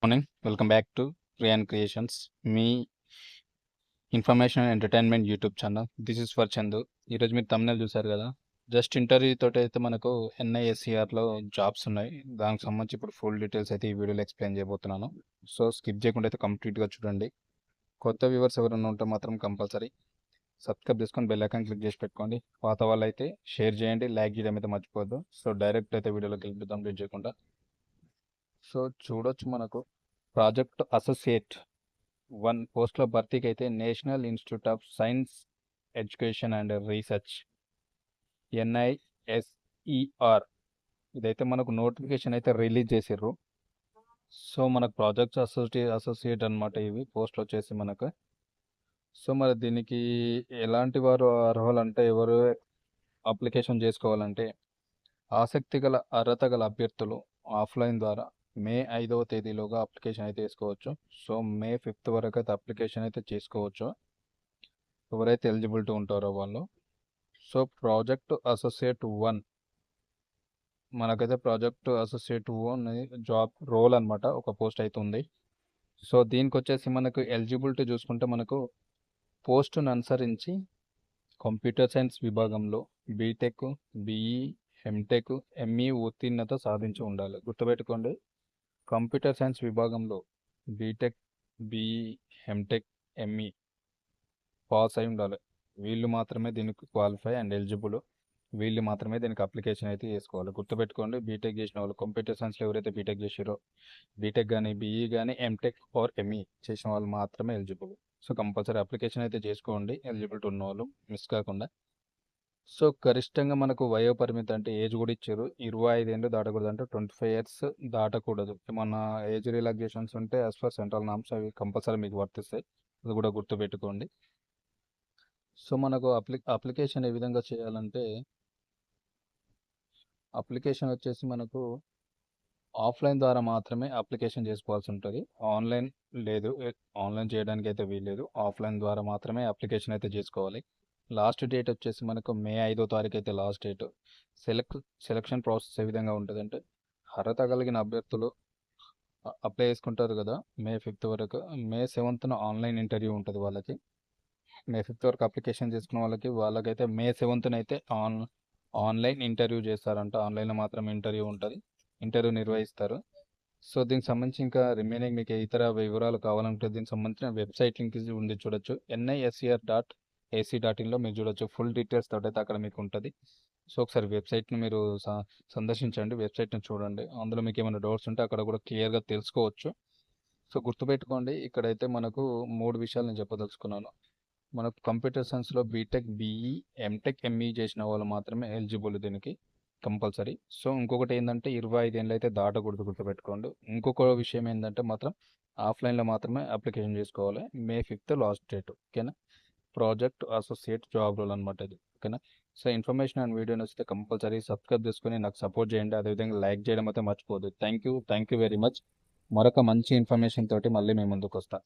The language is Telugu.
Morning welcome back to Riyan creations మీ information and entertainment YouTube channel. This is for Chandu. ఈరోజు మీరు తమ్మునేల్ చూసారు కదా, జస్ట్ ఇంటర్వ్యూ తోటి అయితే మనకు ఎన్ఐఎస్సిఆర్లో జాబ్స్ ఉన్నాయి. దానికి సంబంధించి ఇప్పుడు ఫుల్ డీటెయిల్స్ అయితే ఈ వీడియోలో ఎక్స్ప్లెయిన్ చేయబోతున్నాను. సో స్కిప్ చేయకుండా అయితే కంప్లీట్గా చూడండి. కొత్త వ్యూవర్స్ ఎవరైనా ఉంటే మాత్రం కంపల్సరీ సబ్స్క్రైబ్ చేసుకొని బెల్ ఐకాన్ క్లిక్ చేసి పెట్టుకోండి. పాత వాళ్ళు అయితే షేర్ చేయండి, లైక్ చేయడం అయితే మర్చిపోద్దు. సో డైరెక్ట్ అయితే వీడియోలోకి వెళ్ళిపోతాం లేట్ చేయకుండా. సో చూడొచ్చు, మనకు ప్రాజెక్ట్ అసోసియేట్ 1 పోస్టుల భర్తీకి అయితే national institute of science education and research NISER ఇదైతే మనకు నోటిఫికేషన్ అయితే రిలీజ్ చేసిర్రు. సో మనకు ప్రాజెక్ట్స్ అసోసియేట్ అనమాట ఇవి పోస్టులు వచ్చేసి మనకు. సో మరి దీనికి ఎలాంటి వారు అర్హులు అంటే, ఎవరు అప్లికేషన్ చేసుకోవాలంటే, ఆసక్తి గల అర్హత గల అభ్యర్థులు ఆఫ్లైన్ ద్వారా మే 5వ తేదీలోగా అప్లికేషన్ అయితే వేసుకోవచ్చు. సో మే 5th వరకు అయితే అప్లికేషన్ అయితే చేసుకోవచ్చు, ఎవరైతే ఎలిజిబిలిటీ ఉంటారో వాళ్ళు. సో ప్రాజెక్ట్ అసోసియేట్ 1 మనకైతే ప్రాజెక్ట్ అసోసియేట్ 1 జాబ్ రోల్ అనమాట, ఒక పోస్ట్ అయితే ఉంది. సో దీనికి వచ్చేసి మనకు ఎలిజిబిలిటీ చూసుకుంటే, మనకు పోస్టును అనుసరించి కంప్యూటర్ సైన్స్ విభాగంలో బీటెక్, బీఈ, ఎంటెక్, ఎంఈ ఉత్తీర్ణత సాధించి ఉండాలి. గుర్తుపెట్టుకోండి, కంప్యూటర్ సైన్స్ విభాగంలో B Tech, BE, M Tech, ME pass అయి ఉండాలి. వీళ్ళు మాత్రమే దీనికి క్వాలిఫై అండ్ ఎలిజిబుల్. వీళ్ళు మాత్రమే దీనికి అప్లికేషన్ అయితే చేసుకోవాలి. గుర్తుపెట్టుకోండి, బీటెక్ చేసిన వాళ్ళు, కంప్యూటర్ సైన్స్లో ఎవరైతే బీటెక్ చేసారో, బీటెక్ కానీ, బీఈ కానీ, ఎంటెక్ ఆర్ ఎంఈ చేసిన వాళ్ళు మాత్రమే ఎలిజిబుల్. సో కంపల్సరీ అప్లికేషన్ అయితే చేసుకోండి, ఎలిజిబిలిటీ ఉన్న వాళ్ళు మిస్ కాకుండా. సో గరిష్టంగా మనకు వయో పరిమితి అంటే ఏజ్ కూడా ఇచ్చారు, 25 ఏళ్ళు దాటకూడదు, అంటే 25 years దాటకూడదు. ఏమన్నా ఏజ్ రిలాక్సేషన్స్ ఉంటే యాజ్ పర్ సెంట్రల్ నామ్స్ అవి కంపల్సరీ మీకు వర్తిస్తాయి, అది కూడా గుర్తుపెట్టుకోండి. సో మనకు అప్లికేషన్ ఏ విధంగా చేయాలంటే, అప్లికేషన్ వచ్చేసి మనకు ఆఫ్లైన్ ద్వారా మాత్రమే అప్లికేషన్ చేసుకోవాల్సి ఉంటుంది. ఆన్లైన్ లేదు, ఆన్లైన్ చేయడానికి అయితే వీల్లేదు. ఆఫ్లైన్ ద్వారా మాత్రమే అప్లికేషన్ అయితే చేసుకోవాలి. లాస్ట్ డేట్ వచ్చేసి మనకు మే 5వ తారీఖు అయితే లాస్ట్ డేట్. సెలక్షన్ ప్రాసెస్ ఏ విధంగా ఉంటుందంటే, అర్హత కలిగిన అభ్యర్థులు అప్లై చేసుకుంటారు కదా మే 5th వరకు. మే 7th ఆన్లైన్ ఇంటర్వ్యూ ఉంటుంది వాళ్ళకి. మే 5th వరకు అప్లికేషన్ చేసుకున్న వాళ్ళకైతే మే 7th అయితే ఆన్లైన్ ఇంటర్వ్యూ చేస్తారంట. ఆన్లైన్లో మాత్రం ఇంటర్వ్యూ ఉంటుంది, ఇంటర్వ్యూ నిర్వహిస్తారు. సో దీనికి సంబంధించి ఇంకా రిమైనింగ్ మీకు ఇతర వివరాలు కావాలంటే, దీనికి సంబంధించిన వెబ్సైట్ లింక్ ఉంది, చూడొచ్చు. NISER.ac.in మీరు చూడొచ్చు. ఫుల్ డీటెయిల్స్ తోటి అయితే అక్కడ మీకు ఉంటుంది. సో ఒకసారి వెబ్సైట్ని మీరు సందర్శించండి, వెబ్సైట్ని చూడండి. అందులో మీకు ఏమైనా డౌట్స్ ఉంటే అక్కడ కూడా క్లియర్గా తెలుసుకోవచ్చు. సో గుర్తుపెట్టుకోండి, ఇక్కడైతే మనకు 3 విషయాలు నేను చెప్పదలుచుకున్నాను. మనకు కంప్యూటర్ సైన్స్లో బీటెక్, బీఈ, ఎంటెక్, ఎంఈ చేసిన వాళ్ళు మాత్రమే ఎలిజిబుల్ దీనికి కంపల్సరీ. సో ఇంకొకటి ఏంటంటే, 25 ఏళ్ళు అయితే దాటకూడదు, గుర్తుపెట్టుకోండి. ఇంకొక విషయం ఏంటంటే మాత్రం, ఆఫ్లైన్లో మాత్రమే అప్లికేషన్ చేసుకోవాలి. May 5th last date. ఓకేనా, ప్రాజెక్ట్ అసోసియేట్ జాబ్ రోల్ అనమాట ఇది. ఓకేనా. సో ఇన్ఫర్మేషన్ అండ్ వీడియో నచ్చితే కంపల్సరీ సబ్స్క్రైబ్ చేసుకొని నాకు సపోర్ట్ చేయండి. అదేవిధంగా లైక్ చేయడం అయితే మర్చిపోదు. Thank you very much. మరొక మంచి ఇన్ఫర్మేషన్ తోటి మళ్ళీ మేము ముందుకు వస్తాను.